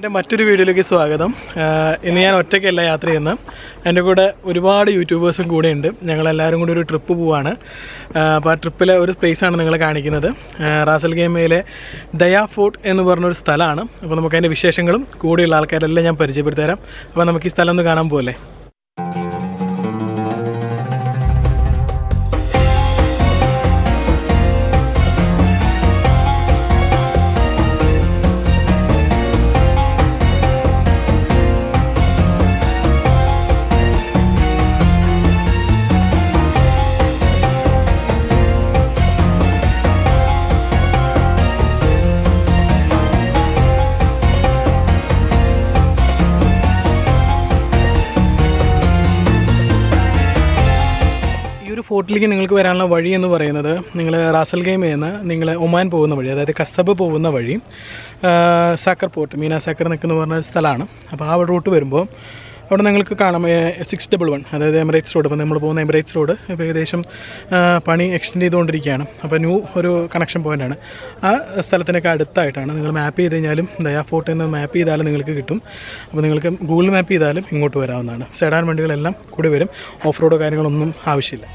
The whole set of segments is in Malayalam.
എൻ്റെ മറ്റൊരു വീഡിയോയിലേക്ക് സ്വാഗതം. ഇന്ന് ഞാൻ ഒറ്റയ്ക്കല്ല യാത്ര ചെയ്യുന്നത്. എൻ്റെ കൂടെ ഒരുപാട് യൂട്യൂബേഴ്സും കൂടെ ഉണ്ട്. ഞങ്ങളെല്ലാവരും കൂടി ഒരു ട്രിപ്പ് പോവാണ്. അപ്പോൾ ആ ട്രിപ്പിലെ ഒരു പ്ലേസാണ് നിങ്ങളെ കാണിക്കുന്നത്. റാസ് അൽ ഖൈമയിലെ ദയാ ഫോർട്ട് എന്ന് പറഞ്ഞൊരു സ്ഥലമാണ്. അപ്പോൾ നമുക്ക് അതിൻ്റെ വിശേഷങ്ങളും കൂടെയുള്ള ആൾക്കാരെല്ലാം ഞാൻ പരിചയപ്പെടുത്തി തരാം. അപ്പോൾ നമുക്ക് ഈ സ്ഥലം ഒന്ന് കാണാൻ പോലെ. ഫോർട്ടിലേക്ക് നിങ്ങൾക്ക് വരാനുള്ള വഴി എന്ന് പറയുന്നത് നിങ്ങൾ റാസ് അൽ ഖൈമയിൽ നിന്ന് നിങ്ങൾ ഒമാൻ പോകുന്ന വഴി, അതായത് കസബ് പോകുന്ന വഴി സാക്കർ പോർട്ട്, മീന സാക്കർ നിൽക്കുന്ന പറഞ്ഞ സ്ഥലമാണ്. അപ്പോൾ ആ റൂട്ട് വരുമ്പോൾ അവിടെ നിങ്ങൾക്ക് കാണാം 611, അതായത് എമിറേറ്റ്സ് റോഡ്. ഇപ്പോൾ നമ്മൾ പോകുന്ന എമിറേറ്റ്സ് റോഡ് ഇപ്പോൾ ഏകദേശം പണി എക്സ്റ്റെൻഡ് ചെയ്തുകൊണ്ടിരിക്കുകയാണ്. അപ്പോൾ ന്യൂ ഒരു കണക്ഷൻ പോയിൻ്റാണ്. ആ സ്ഥലത്തിനൊക്കെ അടുത്തായിട്ടാണ്. നിങ്ങൾ മാപ്പ് ചെയ്ത് കഴിഞ്ഞാലും ദയാ ഫോർട്ട് എന്ന് മാപ്പ് ചെയ്താലും നിങ്ങൾക്ക് കിട്ടും. അപ്പോൾ നിങ്ങൾക്ക് ഗൂഗിൾ മാപ്പ് ചെയ്താലും ഇങ്ങോട്ട് വരാവുന്നതാണ്. സെഡാൻ വണ്ടികളെല്ലാം കൂടി വരും. ഓഫ് റോഡോ കാര്യങ്ങളൊന്നും ആവശ്യമില്ല.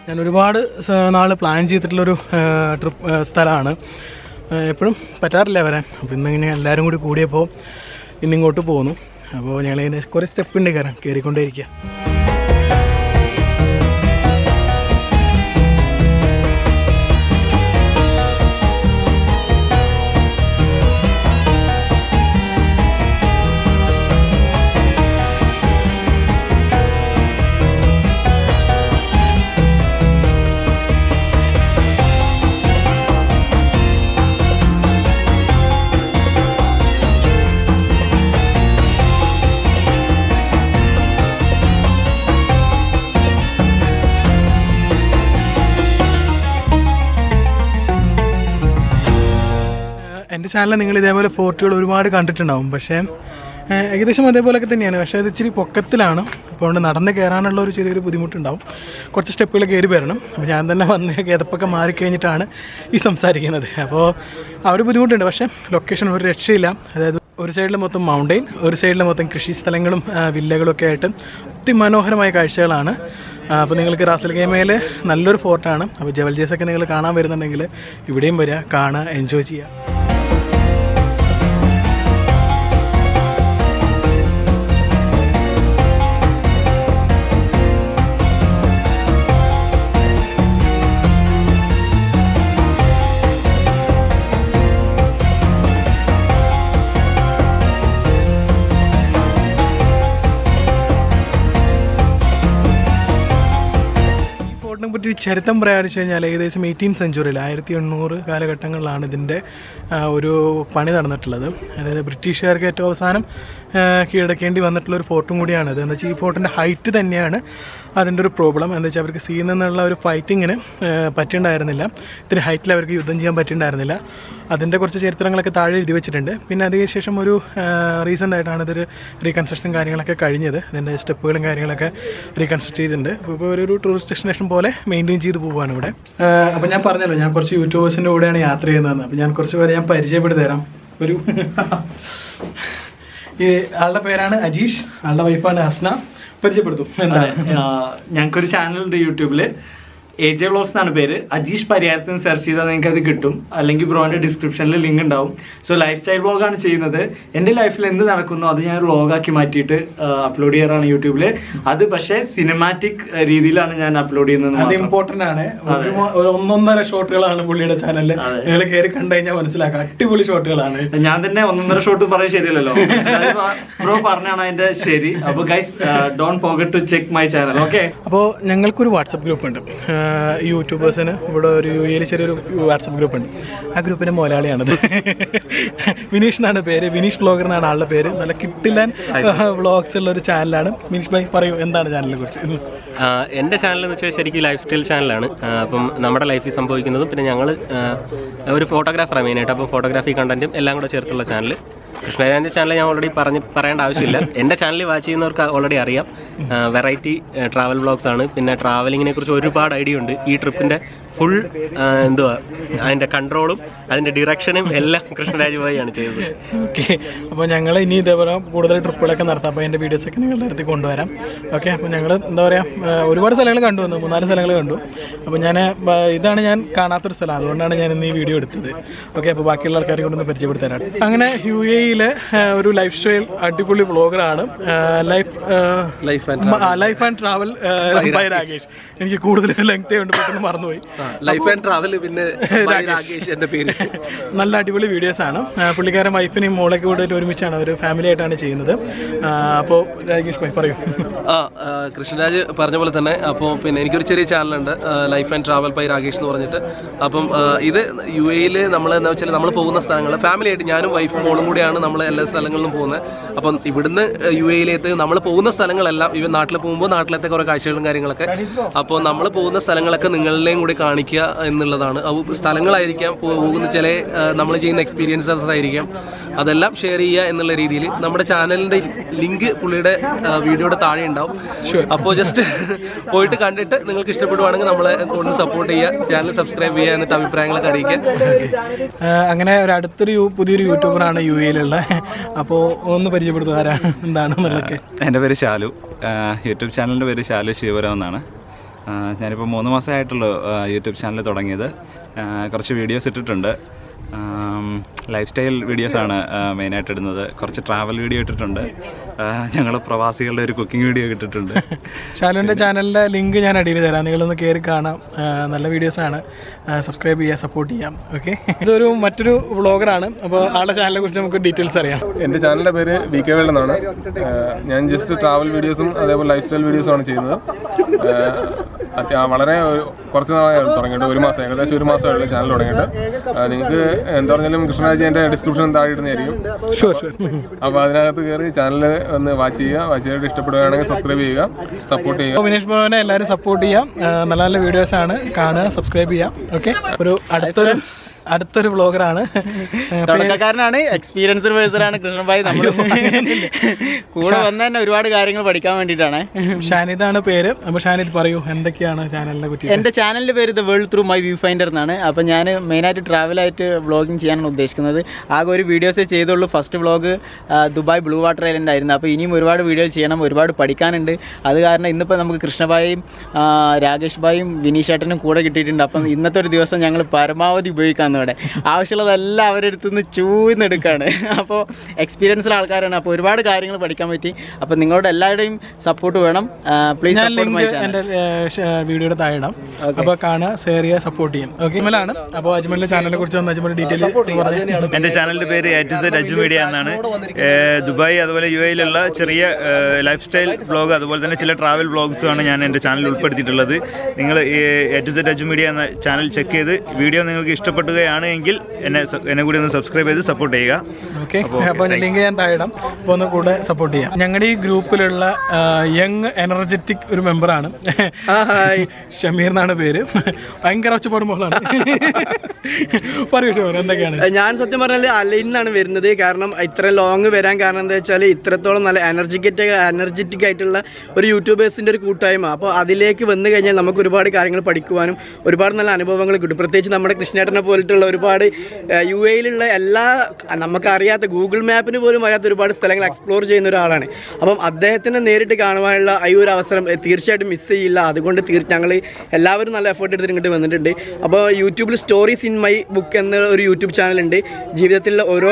ഞാൻ ഒരുപാട് നാൾ പ്ലാൻ ചെയ്തിട്ടുള്ളൊരു ട്രിപ്പ് സ്ഥലമാണ്. എപ്പോഴും പറ്റാറില്ല വരാൻ. അപ്പോൾ ഇന്നിങ്ങനെ എല്ലാവരും കൂടി കൂടിയപ്പോൾ ഇന്നിങ്ങോട്ട് പോകുന്നു. അപ്പോൾ ഞങ്ങളിങ്ങനെ കുറേ സ്റ്റെപ്പ് ഉണ്ട് കയറിക്കൊണ്ടേയിരിക്കുക. എൻ്റെ ചാനലിൽ നിങ്ങൾ ഇതേപോലെ ഫോർട്ടുകൾ ഒരുപാട് കണ്ടിട്ടുണ്ടാവും. പക്ഷേ ഏകദേശം അതേപോലെയൊക്കെ തന്നെയാണ്. പക്ഷേ അത് ഇച്ചിരി പൊക്കത്തിലാണ്. അപ്പോൾ അതുകൊണ്ട് നടന്ന് കയറാനുള്ള ഒരു ചെറിയൊരു ബുദ്ധിമുട്ടുണ്ടാവും. കുറച്ച് സ്റ്റെപ്പുകൾ കയറി വരണം. അപ്പോൾ ഞാൻ തന്നെ വന്ന് കിതപ്പൊക്കെ മാറിക്കഴിഞ്ഞിട്ടാണ് ഈ സംസാരിക്കുന്നത്. അപ്പോൾ ആ ഒരു ബുദ്ധിമുട്ടുണ്ട്. പക്ഷേ ലൊക്കേഷൻ ഒരു രക്ഷയില്ല. അതായത് ഒരു സൈഡിൽ മൊത്തം മൗണ്ടെയിൻ, ഒരു സൈഡിൽ മൊത്തം കൃഷി സ്ഥലങ്ങളും വില്ലകളൊക്കെ ആയിട്ട് അതിമനോഹരമായ കാഴ്ചകളാണ്. അപ്പോൾ നിങ്ങൾക്ക് റാസ് അൽ ഖൈമയിൽ നല്ലൊരു ഫോർട്ടാണ്. അപ്പോൾ ജബൽ ജേസൊക്കെ നിങ്ങൾ കാണാൻ വരുന്നുണ്ടെങ്കിൽ ഇവിടെയും വരിക, കാണുക, എൻജോയ് ചെയ്യുക. പറ്റി ചരിത്രം പ്രയാണിച്ചു കഴിഞ്ഞാൽ ഏകദേശം 18th സെഞ്ച്വറിയിൽ 1800 കാലഘട്ടങ്ങളിലാണ് ഇതിൻ്റെ ഒരു പണി നടന്നിട്ടുള്ളത്. അതായത് ബ്രിട്ടീഷുകാർക്ക് ഏറ്റവും അവസാനം കീഴടക്കേണ്ടി വന്നിട്ടുള്ളൊരു ഫോർട്ടും കൂടിയാണ് ഇത്. എന്താ വെച്ചാൽ ഈ ഫോർട്ടിൻ്റെ ഹൈറ്റ് തന്നെയാണ് അതിൻ്റെ ഒരു പ്രോബ്ലം. എന്താ വെച്ചാൽ അവർക്ക് സീയിൽ നിന്നുള്ള ഒരു ഫൈറ്റിങ്ങിന് പറ്റിയിട്ടുണ്ടായിരുന്നില്ല. ഇത്തിരി ഹൈറ്റിൽ അവർക്ക് യുദ്ധം ചെയ്യാൻ പറ്റിയിട്ടുണ്ടായിരുന്നില്ല. അതിൻ്റെ കുറച്ച് ചരിത്രങ്ങളൊക്കെ താഴെ എഴുതി വെച്ചിട്ടുണ്ട്. പിന്നെ അതിനുശേഷം ഒരു റീസെൻ്റ് ആയിട്ടാണ് ഇതൊരു റീകൺസ്ട്രക്ഷനും കാര്യങ്ങളൊക്കെ കഴിഞ്ഞത്. ഇതിൻ്റെ സ്റ്റെപ്പുകളും കാര്യങ്ങളൊക്കെ റീകൺസ്ട്രക്ട് ചെയ്തിട്ടുണ്ട്. ഇപ്പോൾ ഒരു ടൂറിസ്റ്റ് ഡെസ്റ്റിനേഷൻ പോലെ മെയിൻറ്റെയിൻ ചെയ്ത് പോവുകയാണ് ഇവിടെ. അപ്പോൾ ഞാൻ പറഞ്ഞല്ലോ, ഞാൻ കുറച്ച് യൂട്യൂബേഴ്സിൻ്റെ കൂടെയാണ് യാത്ര ചെയ്യുന്നതെന്ന്. അപ്പോൾ ഞാൻ കുറച്ച് പേരെ ഞാൻ പരിചയപ്പെടുത്തി തരാം. ഒരു ഈ ആളുടെ പേരാണ് അജീഷ്, ആളുടെ വൈഫാണ് ഹസ്ന. പരിചയപ്പെടുത്തും. ഞങ്ങൾക്കൊരു ചാനലുണ്ട് യൂട്യൂബിൽ, AJ Vlogs എന്നാണ് പേര്. അജീഷ് പരിഹാരത്തിന് സെർച്ച് ചെയ്താൽ നിങ്ങൾക്ക് അത് കിട്ടും. അല്ലെങ്കിൽ ബ്രോന്റെ ഡിസ്ക്രിപ്ഷനിൽ ലിങ്ക് ഉണ്ടാവും. സോ ലൈഫ് സ്റ്റൈൽ വ്ലോഗാണ് ചെയ്യുന്നത്. എൻ്റെ ലൈഫിൽ എന്ത് നടക്കുന്നോ അത് ഞാൻ വ്ലോഗാക്കി മാറ്റിയിട്ട് അപ്ലോഡ് ചെയ്യാറാണ് യൂട്യൂബിൽ. അത് പക്ഷേ സിനിമാറ്റിക് രീതിയിലാണ് ഞാൻ അപ്ലോഡ് ചെയ്യുന്നത്. അത് ഇമ്പോർട്ടന്റ് ആണ്. 1.5 ഷോട്ടുകളാണ് പുള്ളിയുടെ ചാനലിൽ. നിങ്ങൾ കയറി കണ്ടു കഴിഞ്ഞാൽ മനസ്സിലാക്കാം, അടിപൊളി ഷോട്ടുകളാണ്. ഞാൻ തന്നെ 1.5 ഷോട്ട് പറയാൻ ശരിയല്ലല്ലോ, ബ്രോ പറഞ്ഞാണ് അതിന്റെ ശരി. അപ്പോൾ guys don't forget to check my channel. Okay. അപ്പോൾ ഞങ്ങൾക്കൊരു വാട്സപ്പ് ഗ്രൂപ്പ് ഉണ്ട്. യൂട്യൂബേഴ്സിന് ഇവിടെ ഒരു UAE ചെറിയൊരു വാട്സപ്പ് ഗ്രൂപ്പ് ഉണ്ട്. ആ ഗ്രൂപ്പിൻ്റെ മലയാളിയാണത്. വിനീഷ് എന്നാണ് പേര്, വിനീഷ് വ്ളോഗർ എന്നാണ് ആളുടെ പേര്. നല്ല കിട്ടില്ലാൻ വ്ളോഗ്സ് ഉള്ള ഒരു ചാനലാണ്. വിനീഷ് ഭായ് പറയൂ, എന്താണ് ചാനലിനെ കുറിച്ച്? എൻ്റെ ചാനലെന്ന് വെച്ചാൽ ശരിക്കും ലൈഫ് സ്റ്റൈൽ ചാനലാണ്. അപ്പം നമ്മുടെ ലൈഫിൽ സംഭവിക്കുന്നതും പിന്നെ ഞങ്ങൾ ഒരു ഫോട്ടോഗ്രാഫറാണ് മെയിനായിട്ട്. അപ്പോൾ ഫോട്ടോഗ്രാഫി കണ്ടൻറ്റും എല്ലാം കൂടെ ചേർത്തുള്ള ചാനൽ. കൃഷ്ണരാജൻ്റെ ചാനൽ ഞാൻ ഓൾറെഡി പറയേണ്ട ആവശ്യമില്ല. എൻ്റെ ചാനലിൽ വാച്ച് ചെയ്യുന്നവർക്ക് ഓൾറെഡി അറിയാം. വെറൈറ്റി ട്രാവൽ വ്ളോഗ്സ് ആണ്. പിന്നെ ട്രാവലിങ്ങിനെ കുറിച്ച് ഒരുപാട് ഐഡിയ ഉണ്ട്. ഈ ട്രിപ്പിൻ്റെ ഫുൾ എന്തുവാ അതിൻ്റെ കൺട്രോളും അതിൻ്റെ ഡിറക്ഷനും എല്ലാം കൃഷ്ണരാജ് ഭായിയാണ് ചെയ്തത്. ഓക്കെ, അപ്പോൾ ഞങ്ങൾ ഇനി ഇതേപോലെ കൂടുതൽ ട്രിപ്പുകളൊക്കെ നടത്താം. അപ്പോൾ എൻ്റെ വീഡിയോസൊക്കെ നിങ്ങളുടെ അടുത്ത് കൊണ്ടുവരാം. ഓക്കെ, അപ്പോൾ ഞങ്ങൾ എന്താ പറയുക, ഒരുപാട് സ്ഥലങ്ങൾ കണ്ടു വന്നു, 3-4 സ്ഥലങ്ങൾ കണ്ടു. അപ്പോൾ ഇതാണ് ഞാൻ കാണാത്തൊരു സ്ഥലം, അതുകൊണ്ടാണ് ഞാൻ ഇന്ന് ഈ വീഡിയോ എടുത്തത്. ഓക്കെ, അപ്പോൾ ബാക്കിയുള്ള ആൾക്കാരെ കൊണ്ടൊന്ന് പരിചയപ്പെടുത്താനാണ്. അങ്ങനെ UAE-യിലെ ഒരു ലൈഫ് സ്റ്റൈൽ അടിപൊളി വ്ളോഗറാണ് life and travel by Rakesh. എനിക്ക് കൂടുതൽ ലെങ്തേ ഉണ്ട്, പെട്ടെന്ന് മറന്നുപോയി. ലൈഫ് ആൻഡ് ട്രാവൽ പിന്നെ രാകേഷ് എൻ്റെ പേര്. നല്ല അടിപൊളി വീഡിയോസാണ്. പുള്ളിക്കാരൻ വൈഫിനെയും മോളൊക്കെ കൂടെ ഒരുമിച്ചാണ്, ഒരു ഫാമിലി ആയിട്ടാണ് ചെയ്യുന്നത്. അപ്പോൾ രാകേഷ് ഭായ് പറയൂ. കൃഷ്ണരാജ് പറഞ്ഞ പോലെ തന്നെ അപ്പോൾ പിന്നെ എനിക്കൊരു ചെറിയ ചാനലുണ്ട്, life and travel by Rakesh എന്ന് പറഞ്ഞിട്ട്. അപ്പം ഇത് UAE-യിൽ നമ്മൾ എന്താ വെച്ചാൽ നമ്മൾ പോകുന്ന സ്ഥലങ്ങൾ ഫാമിലി ആയിട്ട് ഞാനും വൈഫും മോളും കൂടിയാണ് നമ്മൾ എല്ലാ സ്ഥലങ്ങളിലും പോകുന്നത്. അപ്പം ഇവിടുന്ന് UAE-യിലേക്ക് നമ്മൾ പോകുന്ന സ്ഥലങ്ങളെല്ലാം ഇവ നാട്ടിൽ പോകുമ്പോൾ നാട്ടിലത്തെ കുറേ കാഴ്ചകളും കാര്യങ്ങളൊക്കെ. അപ്പോൾ നമ്മൾ പോകുന്ന സ്ഥലങ്ങളൊക്കെ നിങ്ങളുടെയും കൂടി കാണിക്കുക എന്നുള്ളതാണ്. സ്ഥലങ്ങളായിരിക്കാം, പോകുന്ന ചില നമ്മൾ ചെയ്യുന്ന എക്സ്പീരിയൻസസ് ആയിരിക്കാം, അതെല്ലാം ഷെയർ ചെയ്യുക എന്നുള്ള രീതിയിൽ നമ്മുടെ ചാനലിൻ്റെ ലിങ്ക് പുള്ളിയുടെ വീഡിയോയുടെ താഴെ ഉണ്ടാവും. അപ്പോൾ ജസ്റ്റ് പോയിട്ട് കണ്ടിട്ട് നിങ്ങൾക്ക് ഇഷ്ടപ്പെടുവാണെങ്കിൽ നമ്മളെ കൊണ്ട് സപ്പോർട്ട് ചെയ്യുക, ചാനൽ സബ്സ്ക്രൈബ് ചെയ്യുക, എന്നിട്ട് അഭിപ്രായങ്ങളൊക്കെ അറിയിക്കുക. അങ്ങനെ ഒരു പുതിയൊരു യൂട്യൂബറാണ് UAE-യിലുള്ള. അപ്പോൾ ഒന്ന് പരിചയപ്പെടുത്തുക, ആരാണ് എന്താണെന്നുള്ളതൊക്കെ. എൻ്റെ പേര് ശാലു, യൂട്യൂബ് ചാനലിൻ്റെ പേര് ശാലു ശിവരാം എന്നാണ്. ഞാനിപ്പോൾ 3 മാസമായിട്ടുള്ളൂ യൂട്യൂബ് ചാനൽ തുടങ്ങിയത്. കുറച്ച് വീഡിയോസ് ഇട്ടിട്ടുണ്ട്. ലൈഫ് സ്റ്റൈൽ വീഡിയോസാണ് മെയിനായിട്ട് ഇടുന്നത്. കുറച്ച് ട്രാവൽ വീഡിയോ ഇട്ടിട്ടുണ്ട്. ഞങ്ങൾ പ്രവാസികളുടെ ഒരു കുക്കിംഗ് വീഡിയോ ഇട്ടിട്ടുണ്ട്. ഷാലുവിൻ്റെ ചാനലിൻ്റെ ലിങ്ക് ഞാൻ അടിയിൽ തരാം, നിങ്ങളൊന്ന് കയറി കാണാം. നല്ല വീഡിയോസാണ്, സബ്സ്ക്രൈബ് ചെയ്യുക, സപ്പോർട്ട് ചെയ്യാം. ഓക്കെ, ഇതൊരു മറ്റൊരു വ്ളോഗറാണ്. അപ്പോൾ ആളുടെ ചാനലിനെ കുറിച്ച് നമുക്ക് ഡീറ്റെയിൽസ് അറിയാം. എൻ്റെ ചാനലിൻ്റെ പേര് VK World എന്നാണ്. ഞാൻ ജസ്റ്റ് ട്രാവൽ വീഡിയോസും അതേപോലെ ലൈഫ് സ്റ്റൈൽ വീഡിയോസുമാണ് ചെയ്യുന്നത്. വളരെ കുറച്ച് നാളായി തുടങ്ങിയിട്ട്, ഏകദേശം 1 മാസമായുള്ള ചാനൽ തുടങ്ങിയിട്ട്. നിങ്ങൾക്ക് എന്താ പറഞ്ഞാലും കൃഷ്ണരാജ് എൻ്റെ ഡിസ്ക്രിപ്ഷൻ താഴെ ഇടുന്നതായിരിക്കും. അപ്പോൾ അതിനകത്ത് കയറി ചാനൽ ഒന്ന് വാച്ച് ചെയ്തിട്ട് ഇഷ്ടപ്പെടുകയാണെങ്കിൽ സബ്സ്ക്രൈബ് ചെയ്യുക, സപ്പോർട്ട് ചെയ്യുക. വിനേഷ് ബ്രോനെ എല്ലാവരും സപ്പോർട്ട് ചെയ്യാം. നല്ല നല്ല വീഡിയോസാണ്, കാണുക, സബ്സ്ക്രൈബ് ചെയ്യാം. ഓക്കെ, അടുത്തൊരു വ്ളോഗറാണ്. തുടക്കക്കാരനാണ്, എക്സ്പീരിയൻസ്ഡ് പേഴ്സണാണ് കൃഷ്ണൻ ഭായ്. നമ്മൾ കൂടെ വന്ന തന്നെ ഒരുപാട് കാര്യങ്ങൾ പഠിക്കാൻ വേണ്ടിയിട്ടാണ്. ഷാനിദാണ് പേര്. അപ്പോൾ ഷാനിദ് പറയൂ, എന്തൊക്കെയാണ് ചാനലിനെ പറ്റി? എൻ്റെ ചാനലിൻ്റെ പേര് the world through my view finder എന്നാണ്. അപ്പോൾ ഞാൻ മെയിനായിട്ട് ട്രാവലായിട്ട് വ്ളോഗിങ് ചെയ്യാനാണ് ഉദ്ദേശിക്കുന്നത്. ആകെ ഒരു വീഡിയോസേ ചെയ്തുള്ളൂ. First vlog Dubai blue water island ആയിരുന്നു. അപ്പോൾ ഇനിയും ഒരുപാട് വീഡിയോ ചെയ്യണം, ഒരുപാട് പഠിക്കാനുണ്ട്. അത് കാരണം ഇന്നിപ്പോൾ നമുക്ക് കൃഷ്ണഭായും രാകേഷ് ഭായും വിനീഷ് ചേട്ടനും കൂടെ കിട്ടിയിട്ടുണ്ട്. അപ്പം ഇന്നത്തെ ഒരു ദിവസം ഞങ്ങൾ പരമാവധി ഉപയോഗിക്കാൻ ഇവിടെ ആവശ്യമുള്ളതെല്ലാം അവരുടെ അടുത്ത് നിന്ന് ചൂന്നെടുക്കുകയാണ്. അപ്പോൾ എക്സ്പീരിയൻസുള്ള ആൾക്കാരാണ്. അപ്പോൾ ഒരുപാട് കാര്യങ്ങൾ പഠിക്കാൻ പറ്റി. അപ്പോൾ നിങ്ങളുടെ എല്ലാവരുടെയും സപ്പോർട്ട് വേണം. പ്ലീസ് എൻ്റെ വീഡിയോയുടെ താഴെ ഇടാം. അപ്പോൾ കാണുക, ഷെയർ ചെയ്യുക, സപ്പോർട്ട് ചെയ്യാം. ഓക്കെ, അജ്മലാണ്. അപ്പോൾ അജ്മലിൻ്റെ ചാനലിനെ കുറിച്ച് അജ്മൽ ഡീറ്റെയിൽ. എൻ്റെ ചാനലിൻ്റെ പേര് അജു മീഡിയ എന്നാണ്. ദുബായ് അതുപോലെ UAE-യിലുള്ള ചെറിയ ലൈഫ് സ്റ്റൈൽ വ്ളോഗ് അതുപോലെ തന്നെ ചില ട്രാവൽ വ്ളോഗ്സുമാണ് ഞാൻ എൻ്റെ ചാനലിൽ ഉൾപ്പെടുത്തിയിട്ടുള്ളത്. നിങ്ങൾ അജു മീഡിയ എന്ന ചാനൽ ചെക്ക് ചെയ്ത് വീഡിയോ നിങ്ങൾക്ക് ഇഷ്ടപ്പെടുക എങ്കിൽ എന്നെ കൂടി ഒന്ന് സബ്സ്ക്രൈബ് ചെയ്ത് സപ്പോർട്ട് ചെയ്യുക. ഓക്കെ, അപ്പോൾ ലിങ്ക് ഞാൻ താഴെ അപ്പോൾ ഒന്ന് കൂടെ സപ്പോർട്ട് ചെയ്യാം. ഞങ്ങളുടെ ഈ ഗ്രൂപ്പിലുള്ള യങ് എനർജറ്റിക് ഒരു മെമ്പറാണ് ഷമീർ എന്നാണ് പേര്. ഭയങ്കര ഒച്ചപ്പാടും മോളാണ്. പറയൂ ഷമീർ, എന്തൊക്കെയാണ്? ഞാൻ സത്യം പറഞ്ഞാൽ അലൈനിൽ നിന്നാണ് വരുന്നത്. കാരണം ഇത്ര ലോങ് വരാൻ കാരണം എന്താ വെച്ചാൽ ഇത്രത്തോളം നല്ല എനർജറ്റിക് ആയിട്ടുള്ള ഒരു യൂട്യൂബേഴ്സിൻ്റെ ഒരു കൂട്ടായ്മ. അപ്പോൾ അതിലേക്ക് വന്നു കഴിഞ്ഞാൽ നമുക്ക് ഒരുപാട് കാര്യങ്ങൾ പഠിക്കുവാനും ഒരുപാട് നല്ല അനുഭവങ്ങൾ കിട്ടും. പ്രത്യേകിച്ച് നമ്മുടെ കൃഷ്ണേട്ടനെ പോലത്തെ ഒരുപാട് UAE-യിലുള്ള എല്ലാ നമുക്കറിയാത്ത ഗൂഗിൾ മാപ്പിന് പോലും അറിയാത്ത ഒരുപാട് സ്ഥലങ്ങൾ എക്സ്പ്ലോർ ചെയ്യുന്ന ഒരാളാണ്. അപ്പം അദ്ദേഹത്തിനെ നേരിട്ട് കാണുവാനുള്ള ഈ ഒരു അവസരം തീർച്ചയായിട്ടും മിസ് ചെയ്യില്ല. അതുകൊണ്ട് ഞങ്ങൾ എല്ലാവരും നല്ല എഫേർട്ട് എടുത്തിട്ട് ഇങ്ങോട്ട് വന്നിട്ടുണ്ട്. അപ്പോൾ യൂട്യൂബിൽ സ്റ്റോറീസ് ഇൻ മൈ ബുക്ക് എന്ന ഒരു യൂട്യൂബ് ചാനലുണ്ട്. ജീവിതത്തിലെ ഓരോ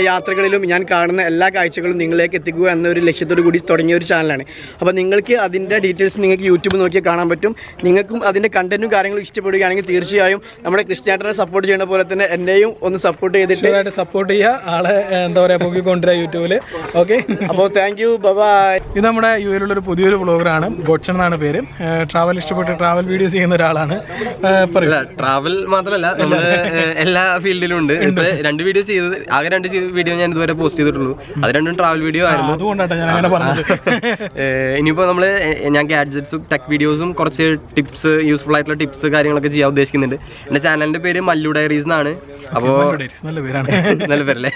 യാത്രകളിലും ഞാൻ കാണുന്ന എല്ലാ കാഴ്ചകളും നിങ്ങളിലേക്ക് എത്തിക്കുക എന്നൊരു ലക്ഷ്യത്തോടു കൂടി തുടങ്ങിയ ഒരു ചാനലാണ്. അപ്പോൾ നിങ്ങൾക്ക് അതിൻ്റെ ഡീറ്റെയിൽസ് നിങ്ങൾക്ക് യൂട്യൂബിൽ നോക്കിയാൽ കാണാൻ പറ്റും. നിങ്ങൾക്കും അതിൻ്റെ കണ്ടന്റും കാര്യങ്ങളും ഇഷ്ടപ്പെടുകയാണെങ്കിൽ തീർച്ചയായും നമ്മുടെ കൃഷ്ണേട്ടനെ സപ്പോർട്ട് ചെയ്യുന്ന അതേപോലെ തന്നെ എന്നെയും ഒന്ന് സപ്പോർട്ട് ചെയ്തിട്ട് സപ്പോർട്ട് ചെയ്യുക, ആളെ എന്താ പറയുക പൊക്കിക്കൊണ്ടുവരിക യൂട്യൂബിൽ. ഓക്കെ, അപ്പോൾ താങ്ക് യു, ബൈ. ഇത് നമ്മുടെ യു എയിലുള്ളൊരു പുതിയൊരു വ്ളോഗറാണ്, ഗോഡ്സൺ എന്നാണ് പേര്. ട്രാവൽ ഇഷ്ടപ്പെട്ട് ട്രാവൽ വീഡിയോസ് ചെയ്യുന്ന ഒരാളാണ്. ട്രാവൽ മാത്രമല്ല നമ്മള് എല്ലാ ഫീൽഡിലും ഉണ്ട്. ഇപ്പൊ 2 വീഡിയോ ചെയ്തത്, ആകെ 2 വീഡിയോ ഞാൻ ഇതുവരെ പോസ്റ്റ് ചെയ്തിട്ടുള്ളൂ. അത് 2 ട്രാവൽ വീഡിയോ ആയിരുന്നു. അതുകൊണ്ടാണ് ഞാൻ അങ്ങനെ പറഞ്ഞത്. ഇനിയിപ്പോ നമ്മള് ഞാൻ ഗാഡ്ജറ്റ്സും ടെക് വീഡിയോസും കുറച്ച് ടിപ്സ്, യൂസ്ഫുൾ ആയിട്ടുള്ള ടിപ്സ് കാര്യങ്ങളൊക്കെ ചെയ്യാൻ ഉദ്ദേശിക്കുന്നുണ്ട്. എന്റെ ചാനലിന്റെ പേര് മല്ലു ഡയറീസ് എന്നാണ്. അപ്പോ നല്ല പേരാണ്, നല്ല പേരല്ലേ.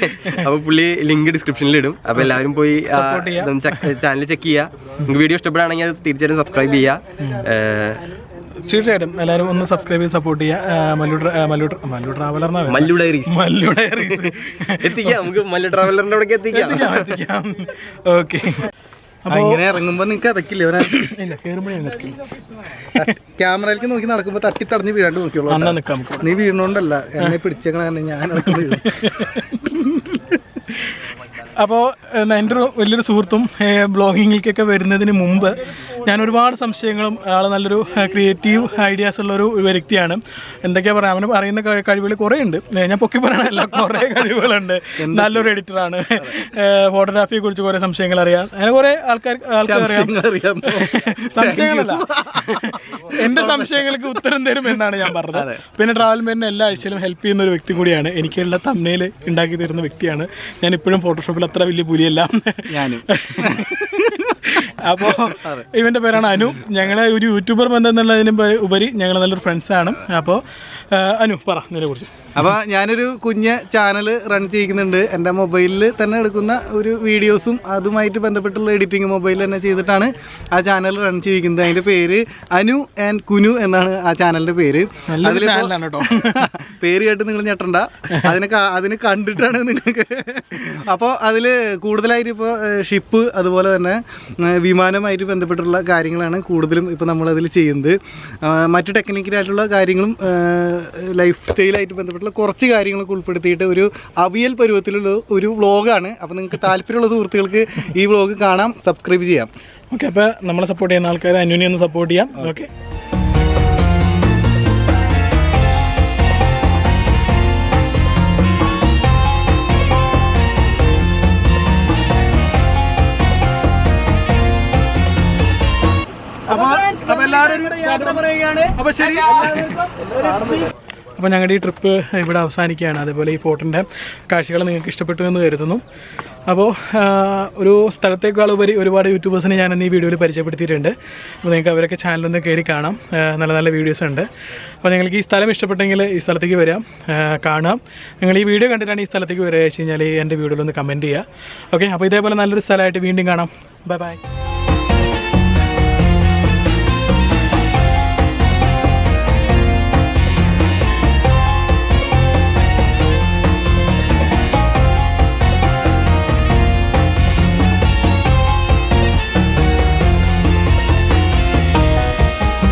അപ്പൊ പുള്ളി ലിങ്ക് ഡിസ്ക്രിപ്ഷനിൽ ഇടും. അപ്പൊ എല്ലാവരും പോയി ചാനൽ ചെക്ക് ചെയ്യുക. നിങ്ങൾക്ക് വീഡിയോ ഇഷ്ടപ്പെടുകയാണെങ്കിൽ അത് തീർച്ചയായിട്ടും സബ്സ്ക്രൈബ് ചെയ്യുക. തീർച്ചയായിട്ടും എല്ലാവരും ഒന്ന് സബ്സ്ക്രൈബ് ചെയ്ത് സപ്പോർട്ട് ചെയ്യുക. മല്ലു ട്രാവലർ മല്ലു ഡയറീസ് എത്തിക്കാം, നമുക്ക് മല്ലു ട്രാവലറിന്റെ അവിടെ എത്തിക്കാം. ഓക്കെ, ഇങ്ങനെ ഇറങ്ങുമ്പോ നിനക്ക് അതൊക്കില്ലേ? ഇല്ല, കേറുമ്പോഴേ ക്യാമറയിലേക്ക് നോക്കി നടക്കുമ്പോ തട്ടി തടഞ്ഞ് വീഴാണ്ട് നോക്കിയോളൂ. നീ വീണോണ്ടല്ല, എന്നെ പിടിച്ചേക്കണ ഞാൻ നടക്കുന്നത്. അപ്പോൾ എൻ്റെ ഒരു വലിയൊരു സുഹൃത്തും ബ്ലോഗിങ്ങിലേക്കൊക്കെ വരുന്നതിന് മുമ്പ് ഞാൻ ഒരുപാട് സംശയങ്ങളും, ആൾ നല്ലൊരു ക്രിയേറ്റീവ് ഐഡിയാസ് ഉള്ളൊരു വ്യക്തിയാണ്. എന്തൊക്കെയാ പറയാം, അവന് അറിയുന്ന കഴിവുകൾ കുറേ ഉണ്ട്. ഞാൻ പൊക്കി പറയണല്ല, കുറേ കഴിവുകളുണ്ട്. നല്ലൊരു എഡിറ്ററാണ്. ഫോട്ടോഗ്രാഫിയെ കുറിച്ച് കുറേ സംശയങ്ങൾ അറിയാം. അങ്ങനെ കുറേ ആൾക്കാർ അറിയാം. സംശയങ്ങളല്ല, എൻ്റെ സംശയങ്ങൾക്ക് ഉത്തരം തരും എന്നാണ് ഞാൻ പറഞ്ഞത്. പിന്നെ ട്രാവൽമേറ്റിന് എല്ലാ ആഴ്ചയിലും ഹെൽപ്പ് ചെയ്യുന്ന ഒരു വ്യക്തി കൂടിയാണ്. എനിക്കുള്ള തമ്മിൽ ഉണ്ടാക്കി തരുന്ന വ്യക്തിയാണ്. ഞാൻ ഇപ്പോഴും ഫോട്ടോഷോപ്പിൽ അത്ര വലിയ പുലിയല്ല. അപ്പോൾ ഇവൻ്റെ പേരാണ് അനു. ഞങ്ങളെ ഒരു യൂട്യൂബർ ബന്ധം എന്നുള്ളതിന് ഉപരി ഞങ്ങൾ നല്ലൊരു ഫ്രണ്ട്സാണ്. അപ്പോൾ അനു പറ ഇതിനെ കുറിച്ച്. അപ്പോൾ ഞാനൊരു കുഞ്ഞ് ചാനൽ റൺ ചെയ്യുന്നുണ്ട്. എൻ്റെ മൊബൈലിൽ തന്നെ എടുക്കുന്ന ഒരു വീഡിയോസും അതുമായിട്ട് ബന്ധപ്പെട്ടുള്ള എഡിറ്റിംഗ് മൊബൈലിൽ തന്നെ ചെയ്തിട്ടാണ് ആ ചാനൽ റൺ ചെയ്യിക്കുന്നത്. അതിൻ്റെ പേര് അനു ആൻഡ് കുനു എന്നാണ് ആ ചാനലിൻ്റെ പേര്. അതിൽ പേര് കേട്ട് നിങ്ങൾ ഞെട്ടണ്ട, അതിന് കണ്ടിട്ടാണ് നിങ്ങൾക്ക്. അപ്പോൾ അതിൽ കൂടുതലായിട്ട് ഇപ്പോൾ ഷിപ്പ് അതുപോലെ തന്നെ വിമാനമായിട്ട് ബന്ധപ്പെട്ടുള്ള കാര്യങ്ങളാണ് കൂടുതലും ഇപ്പോൾ നമ്മളതിൽ ചെയ്യുന്നത്. മറ്റ് ടെക്നിക്കലായിട്ടുള്ള കാര്യങ്ങളും ലൈഫ് സ്റ്റൈലായിട്ട് ബന്ധപ്പെട്ടുള്ള കുറച്ച് കാര്യങ്ങളൊക്കെ ഉൾപ്പെടുത്തിയിട്ട് ഒരു അവിയൽ പരുവത്തിലുള്ള ഒരു വ്ളോഗാണ്. അപ്പോൾ നിങ്ങൾക്ക് താല്പര്യമുള്ള സുഹൃത്തുക്കൾക്ക് ഈ വ്ളോഗ് കാണാം, സബ്സ്ക്രൈബ് ചെയ്യാം. ഓക്കെ, അപ്പോൾ നമ്മളെ സപ്പോർട്ട് ചെയ്യുന്ന ആൾക്കാർ അനുവിനെ ഒന്ന് സപ്പോർട്ട് ചെയ്യാം. ഓക്കെ, അപ്പോൾ എല്ലാവരും അപ്പോൾ ശരി. അപ്പോൾ ഞങ്ങളുടെ ഈ ട്രിപ്പ് ഇവിടെ അവസാനിക്കുകയാണ്. അതേപോലെ ഈ ഫോർട്ടിൻ്റെ കാഴ്ചകൾ നിങ്ങൾക്ക് ഇഷ്ടപ്പെട്ടു എന്ന് കരുതുന്നു. അപ്പോൾ ഒരു സ്ഥലത്തേക്കാൾ ഉപരി ഒരുപാട് യൂട്യൂബേഴ്സിനെ ഞാൻ ഈ വീഡിയോയിൽ പരിചയപ്പെടുത്തിയിട്ടുണ്ട്. അപ്പോൾ നിങ്ങൾക്ക് അവരൊക്കെ ചാനലൊന്ന് കയറി കാണാം. നല്ല നല്ല വീഡിയോസ് ഉണ്ട്. അപ്പോൾ നിങ്ങൾക്ക് ഈ സ്ഥലം ഇഷ്ടപ്പെട്ടെങ്കിൽ ഈ സ്ഥലത്തേക്ക് വരാം, കാണാം. നിങ്ങൾ ഈ വീഡിയോ കണ്ടിട്ടാണ് ഈ സ്ഥലത്തേക്ക് വരിക വെച്ച് കഴിഞ്ഞാൽ എൻ്റെ വീഡിയോയിലൊന്ന് കമൻറ്റ് ചെയ്യുക. ഓക്കെ, അപ്പോൾ ഇതേപോലെ നല്ലൊരു സ്ഥലമായിട്ട് വീണ്ടും കാണാം. Bye bye.